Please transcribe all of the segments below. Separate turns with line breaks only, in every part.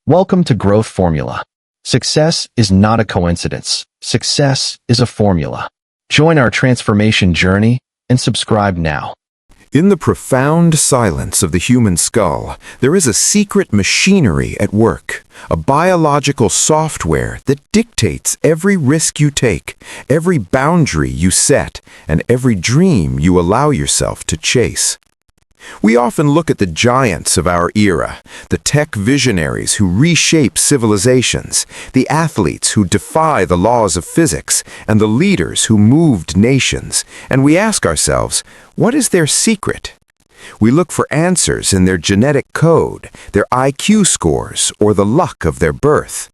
Welcome to Growth Formula. Success is not a coincidence. Success is a formula. Join our transformation journey and subscribe now.
In the profound silence of the human skull, there is a secret machinery at work, a biological software that dictates every risk you take, every boundary you set, and every dream you allow yourself to chase. We often look at the giants of our era, the tech visionaries who reshape civilizations, the athletes who defy the laws of physics, and the leaders who moved nations, and we ask ourselves, what is their secret? We look for answers in their genetic code, their IQ scores, or the luck of their birth.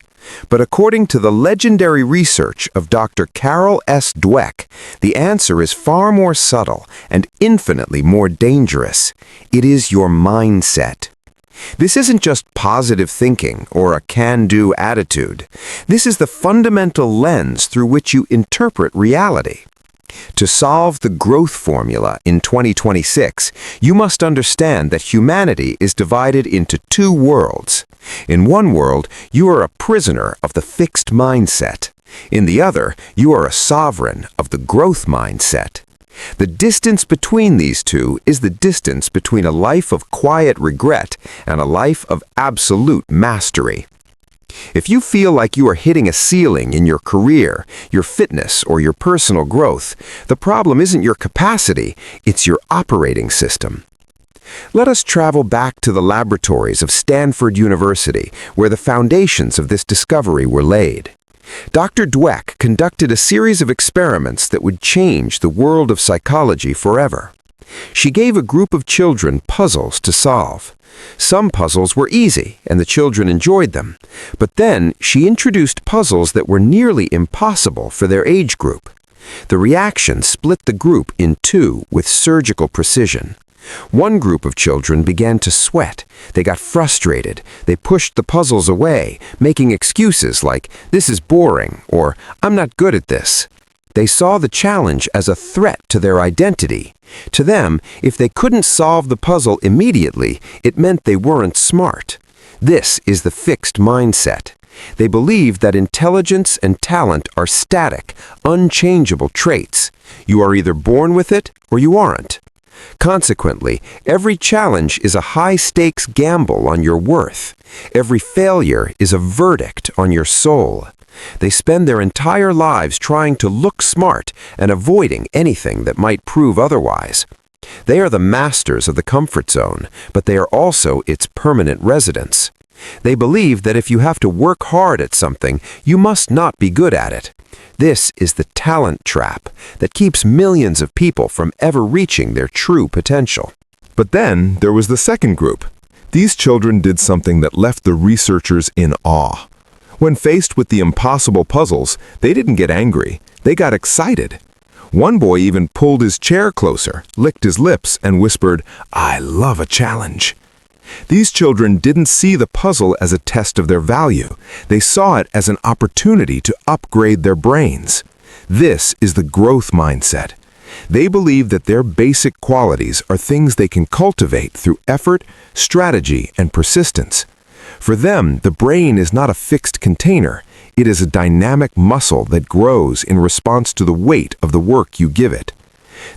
But according to the legendary research of Dr. Carol S. Dweck, the answer is far more subtle and infinitely more dangerous. It is your mindset. This isn't just positive thinking or a can-do attitude. This is the fundamental lens through which you interpret reality. To solve the growth formula in 2026, you must understand that humanity is divided into two worlds. In one world, you are a prisoner of the fixed mindset. In the other, you are a sovereign of the growth mindset. The distance between these two is the distance between a life of quiet regret and a life of absolute mastery. If you feel like you are hitting a ceiling in your career, your fitness, or your personal growth, the problem isn't your capacity, it's your operating system. Let us travel back to the laboratories of Stanford University, where the foundations of this discovery were laid. Dr. Dweck conducted a series of experiments that would change the world of psychology forever. She gave a group of children puzzles to solve. Some puzzles were easy, and the children enjoyed them. But then she introduced puzzles that were nearly impossible for their age group. The reaction split the group in two with surgical precision. One group of children began to sweat. They got frustrated. They pushed the puzzles away, making excuses like, "This is boring," or "I'm not good at this." They saw the challenge as a threat to their identity. To them, if they couldn't solve the puzzle immediately, it meant they weren't smart. This is the fixed mindset. They believe that intelligence and talent are static, unchangeable traits. You are either born with it or you aren't. Consequently, every challenge is a high-stakes gamble on your worth. Every failure is a verdict on your soul. They spend their entire lives trying to look smart and avoiding anything that might prove otherwise. They are the masters of the comfort zone, but they are also its permanent residents. They believe that if you have to work hard at something, you must not be good at it. This is the talent trap that keeps millions of people from ever reaching their true potential.
But then there was the second group. These children did something that left the researchers in awe. When faced with the impossible puzzles, they didn't get angry. They got excited. One boy even pulled his chair closer, licked his lips, and whispered, "I love a challenge." These children didn't see the puzzle as a test of their value. They saw it as an opportunity to upgrade their brains. This is the growth mindset. They believe that their basic qualities are things they can cultivate through effort, strategy, and persistence. For them, the brain is not a fixed container. It is a dynamic muscle that grows in response to the weight of the work you give it.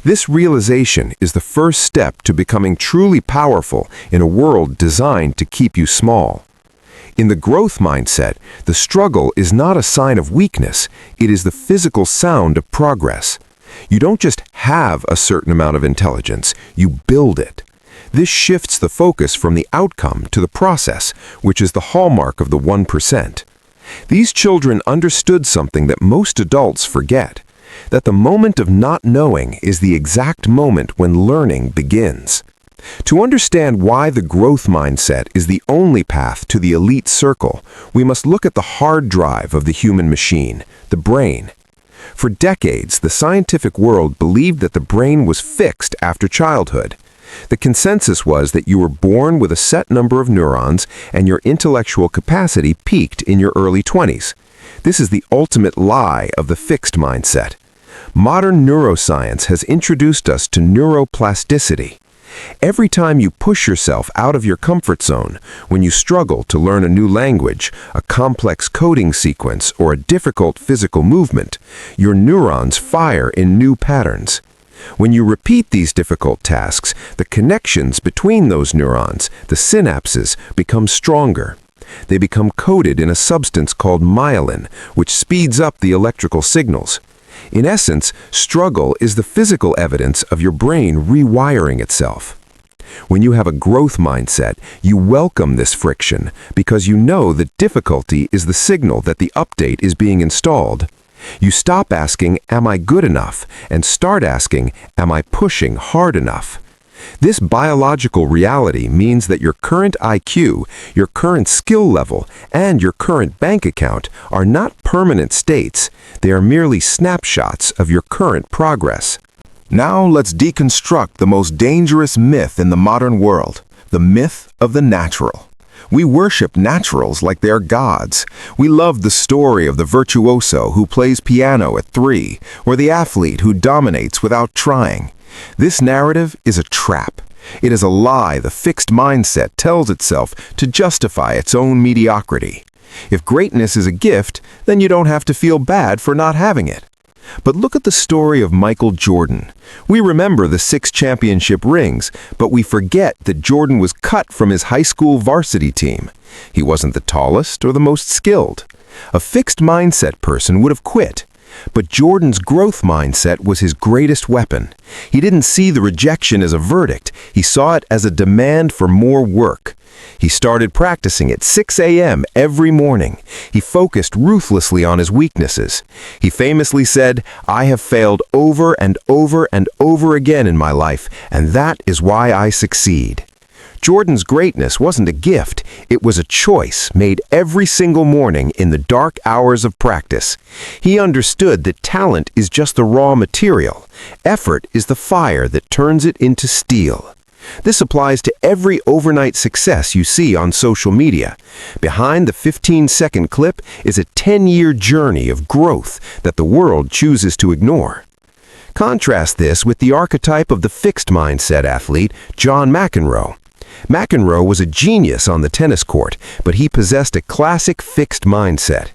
This realization is the first step to becoming truly powerful in a world designed to keep you small. In the growth mindset, the struggle is not a sign of weakness. It is the physical sound of progress. You don't just have a certain amount of intelligence, you build it. This shifts the focus from the outcome to the process, which is the hallmark of the 1%. These children understood something that most adults forget, that the moment of not knowing is the exact moment when learning begins. To understand why the growth mindset is the only path to the elite circle, we must look at the hard drive of the human machine, the brain. For decades, the scientific world believed that the brain was fixed after childhood. The consensus was that you were born with a set number of neurons and your intellectual capacity peaked in your early 20s. This is the ultimate lie of the fixed mindset. Modern neuroscience has introduced us to neuroplasticity.
Every time you push yourself out of your comfort zone, when you struggle to learn a new language, a complex coding sequence, or a difficult physical movement, your neurons fire in new patterns. When you repeat these difficult tasks, the connections between those neurons, the synapses, become stronger. They become coated in a substance called myelin, which speeds up the electrical signals. In essence, struggle is the physical evidence of your brain rewiring itself. When you have a growth mindset, you welcome this friction because you know that difficulty is the signal that the update is being installed. You stop asking, "Am I good enough?" and start asking, "Am I pushing hard enough?" This biological reality means that your current IQ, your current skill level, and your current bank account are not permanent states. They are merely snapshots of your current progress.
Now let's deconstruct the most dangerous myth in the modern world, the myth of the natural. We worship naturals like they're gods. We love the story of the virtuoso who plays piano at 3, or the athlete who dominates without trying. This narrative is a trap. It is a lie the fixed mindset tells itself to justify its own mediocrity. If greatness is a gift, then you don't have to feel bad for not having it. But look at the story of Michael Jordan. We remember the 6 championship rings, but we forget that Jordan was cut from his high school varsity team. He wasn't the tallest or the most skilled. A fixed mindset person would have quit. But Jordan's growth mindset was his greatest weapon. He didn't see the rejection as a verdict. He saw it as a demand for more work. He started practicing at 6 a.m. every morning. He focused ruthlessly on his weaknesses. He famously said, "I have failed over and over and over again in my life, and that is why I succeed." Jordan's greatness wasn't a gift, it was a choice made every single morning in the dark hours of practice. He understood that talent is just the raw material. Effort is the fire that turns it into steel. This applies to every overnight success you see on social media. Behind the 15-second clip is a 10-year journey of growth that the world chooses to ignore. Contrast this with the archetype of the fixed mindset athlete, John McEnroe. McEnroe was a genius on the tennis court, but he possessed a classic fixed mindset.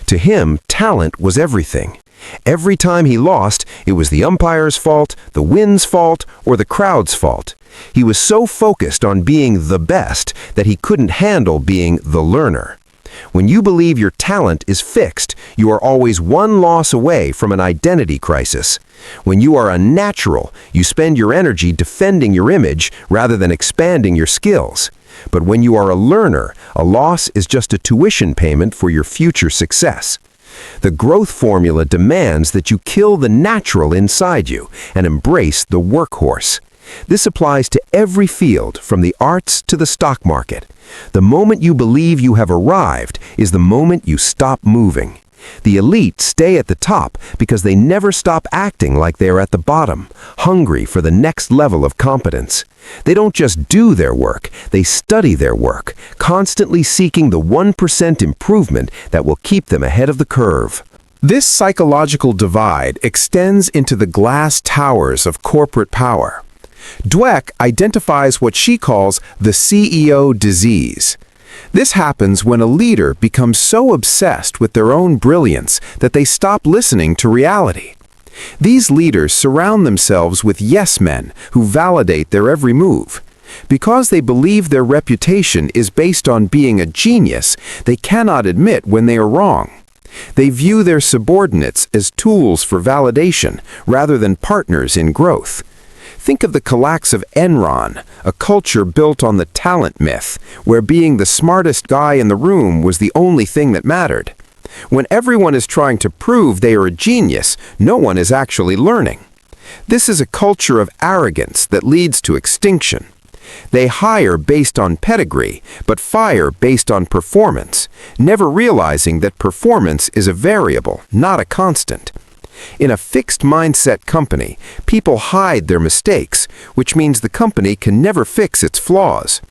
To him, talent was everything. Every time he lost, it was the umpire's fault, the wind's fault, or the crowd's fault. He was so focused on being the best that he couldn't handle being the learner. When you believe your talent is fixed, you are always one loss away from an identity crisis. When you are unnatural, you spend your energy defending your image rather than expanding your skills. But when you are a learner, a loss is just a tuition payment for your future success. The growth formula demands that you kill the natural inside you and embrace the workhorse. This applies to every field, from the arts to the stock market. The moment you believe you have arrived is the moment you stop moving. The elite stay at the top because they never stop acting like they are at the bottom, hungry for the next level of competence. They don't just do their work, they study their work, constantly seeking the 1% improvement that will keep them ahead of the curve.
This psychological divide extends into the glass towers of corporate power. Dweck identifies what she calls the CEO disease. This happens when a leader becomes so obsessed with their own brilliance that they stop listening to reality. These leaders surround themselves with yes men who validate their every move. Because they believe their reputation is based on being a genius, they cannot admit when they are wrong. They view their subordinates as tools for validation rather than partners in growth. Think of the collapse of Enron, a culture built on the talent myth, where being the smartest guy in the room was the only thing that mattered. When everyone is trying to prove they are a genius, no one is actually learning. This is a culture of arrogance that leads to extinction. They hire based on pedigree, but fire based on performance, never realizing that performance is a variable, not a constant. In a fixed mindset company, people hide their mistakes, which means the company can never fix its flaws.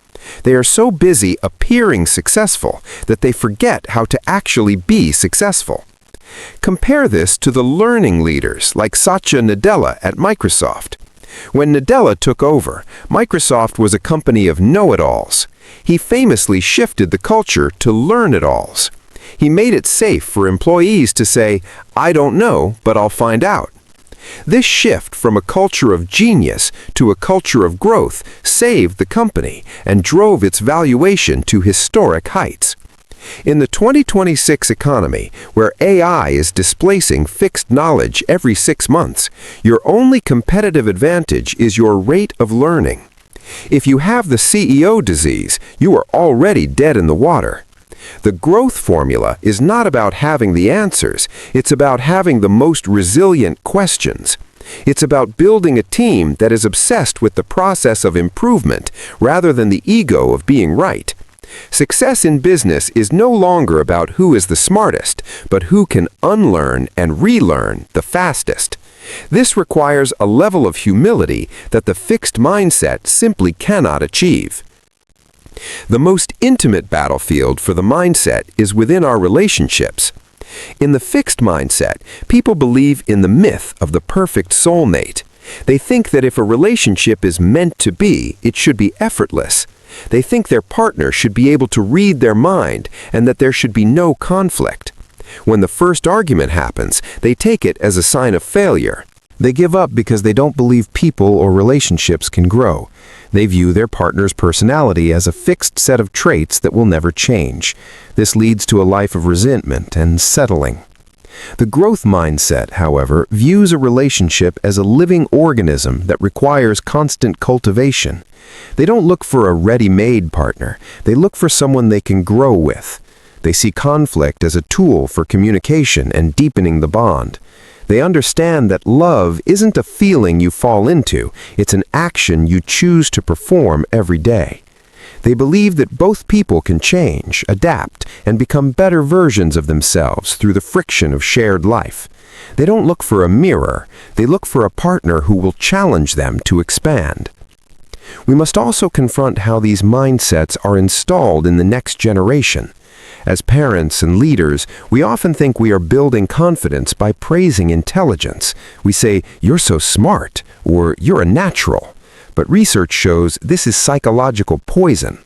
They are so busy appearing successful that they forget how to actually be successful. Compare this to the learning leaders like Satya Nadella at Microsoft. When Nadella took over, Microsoft was a company of know-it-alls. He famously shifted the culture to learn-it-alls. He made it safe for employees to say, "I don't know, but I'll find out." This shift from a culture of genius to a culture of growth saved the company and drove its valuation to historic heights. In the 2026 economy, where AI is displacing fixed knowledge every 6 months, your only competitive advantage is your rate of learning. If you have the CEO disease, you are already dead in the water. The growth formula is not about having the answers, it's about having the most resilient questions. It's about building a team that is obsessed with the process of improvement rather than the ego of being right. Success in business is no longer about who is the smartest, but who can unlearn and relearn the fastest. This requires a level of humility that the fixed mindset simply cannot achieve. The most intimate battlefield for the mindset is within our relationships. In the fixed mindset, people believe in the myth of the perfect soulmate. They think that if a relationship is meant to be, it should be effortless. They think their partner should be able to read their mind and that there should be no conflict. When the first argument happens, they take it as a sign of failure. They give up because they don't believe people or relationships can grow. They view their partner's personality as a fixed set of traits that will never change. This leads to a life of resentment and settling. The growth mindset, however, views a relationship as a living organism that requires constant cultivation. They don't look for a ready-made partner. They look for someone they can grow with. They see conflict as a tool for communication and deepening the bond. They understand that love isn't a feeling you fall into, it's an action you choose to perform every day. They believe that both people can change, adapt, and become better versions of themselves through the friction of shared life. They don't look for a mirror, they look for a partner who will challenge them to expand. We must also confront how these mindsets are installed in the next generation. As parents and leaders, we often think we are building confidence by praising intelligence. We say, "You're so smart," or "You're a natural." But research shows this is psychological poison.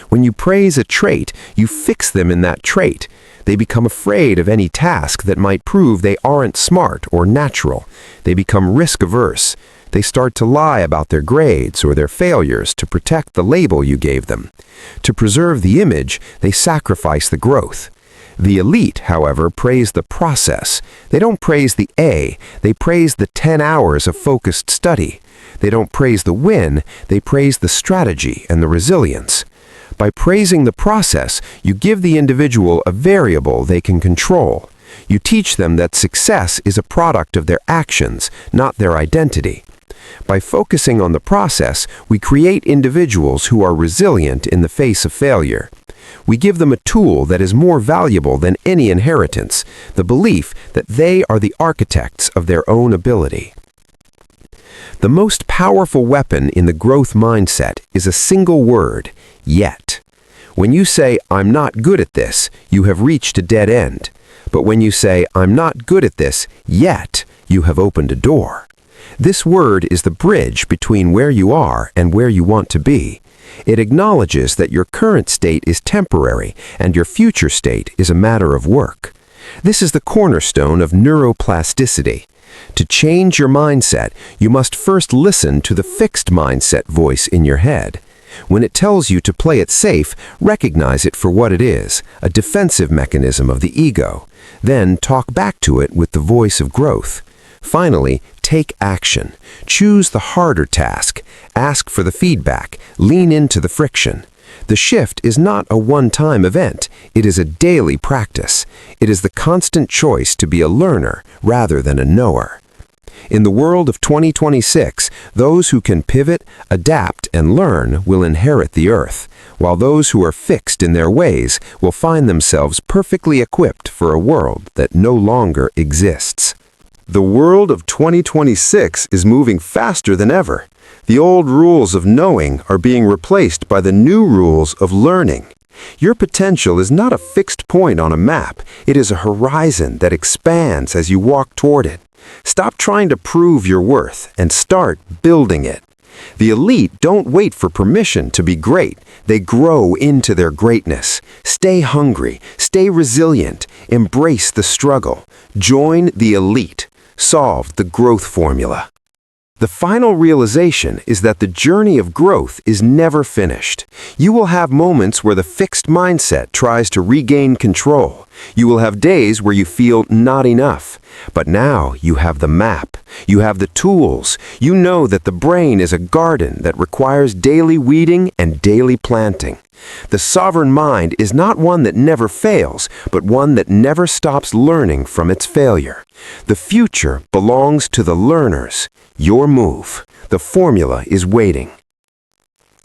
When you praise a trait, you fix them in that trait. They become afraid of any task that might prove they aren't smart or natural. They become risk-averse. They start to lie about their grades or their failures to protect the label you gave them. To preserve the image, they sacrifice the growth. The elite, however, praise the process. They don't praise the A, they praise the 10 hours of focused study. They don't praise the win, they praise the strategy and the resilience. By praising the process, you give the individual a variable they can control. You teach them that success is a product of their actions, not their identity. By focusing on the process, we create individuals who are resilient in the face of failure. We give them a tool that is more valuable than any inheritance, the belief that they are the architects of their own ability. The most powerful weapon in the growth mindset is a single word, yet. When you say, "I'm not good at this," you have reached a dead end. But when you say, "I'm not good at this, yet," you have opened a door. This word is the bridge between where you are and where you want to be. It acknowledges that your current state is temporary and your future state is a matter of work. This is the cornerstone of neuroplasticity. To change your mindset, you must first listen to the fixed mindset voice in your head. When it tells you to play it safe, recognize it for what it is, a defensive mechanism of the ego. Then talk back to it with the voice of growth. Finally, take action. Choose the harder task. Ask for the feedback. Lean into the friction. The shift is not a one-time event. It is a daily practice. It is the constant choice to be a learner rather than a knower. In the world of 2026, those who can pivot, adapt, and learn will inherit the earth, while those who are fixed in their ways will find themselves perfectly equipped for a world that no longer exists. The world of 2026 is moving faster than ever. The old rules of knowing are being replaced by the new rules of learning. Your potential is not a fixed point on a map. It is a horizon that expands as you walk toward it. Stop trying to prove your worth and start building it. The elite don't wait for permission to be great. They grow into their greatness. Stay hungry. Stay resilient. Embrace the struggle. Join the elite. Solve the growth formula. The final realization is that the journey of growth is never finished. You will have moments where the fixed mindset tries to regain control. You will have days where you feel not enough. But now you have the map. You have the tools. You know that the brain is a garden that requires daily weeding and daily planting. The sovereign mind is not one that never fails, but one that never stops learning from its failure. The future belongs to the learners. Your move. The formula is waiting.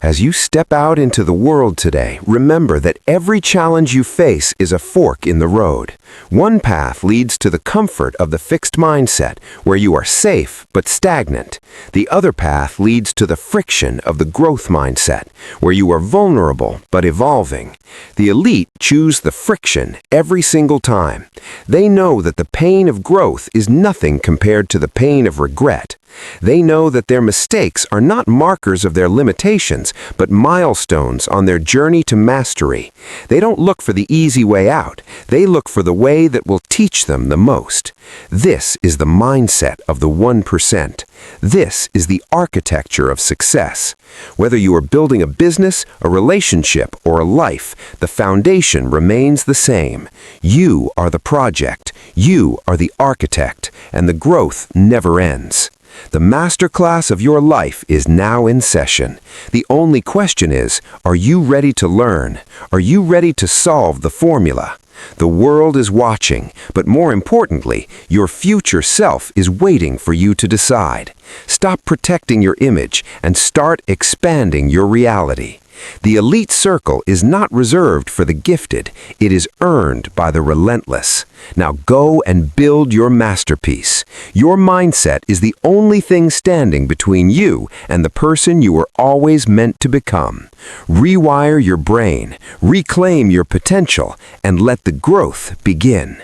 As you step out into the world today, remember that every challenge you face is a fork in the road. One path leads to the comfort of the fixed mindset, where you are safe but stagnant. The other path leads to the friction of the growth mindset, where you are vulnerable but evolving. The elite choose the friction every single time. They know that the pain of growth is nothing compared to the pain of regret. They know that their mistakes are not markers of their limitations, but milestones on their journey to mastery. They don't look for the easy way out. They look for the way that will teach them the most. This is the mindset of the 1%. This is the architecture of success. Whether you are building a business, a relationship, or a life, the foundation remains the same. You are the project. You are the architect, and the growth never ends. The masterclass of your life is now in session. The only question is, are you ready to learn? Are you ready to solve the formula? The world is watching, but more importantly, your future self is waiting for you to decide. Stop protecting your image and start expanding your reality. The elite circle is not reserved for the gifted. It is earned by the relentless. Now go and build your masterpiece. Your mindset is the only thing standing between you and the person you were always meant to become. Rewire your brain, reclaim your potential, and let the growth begin.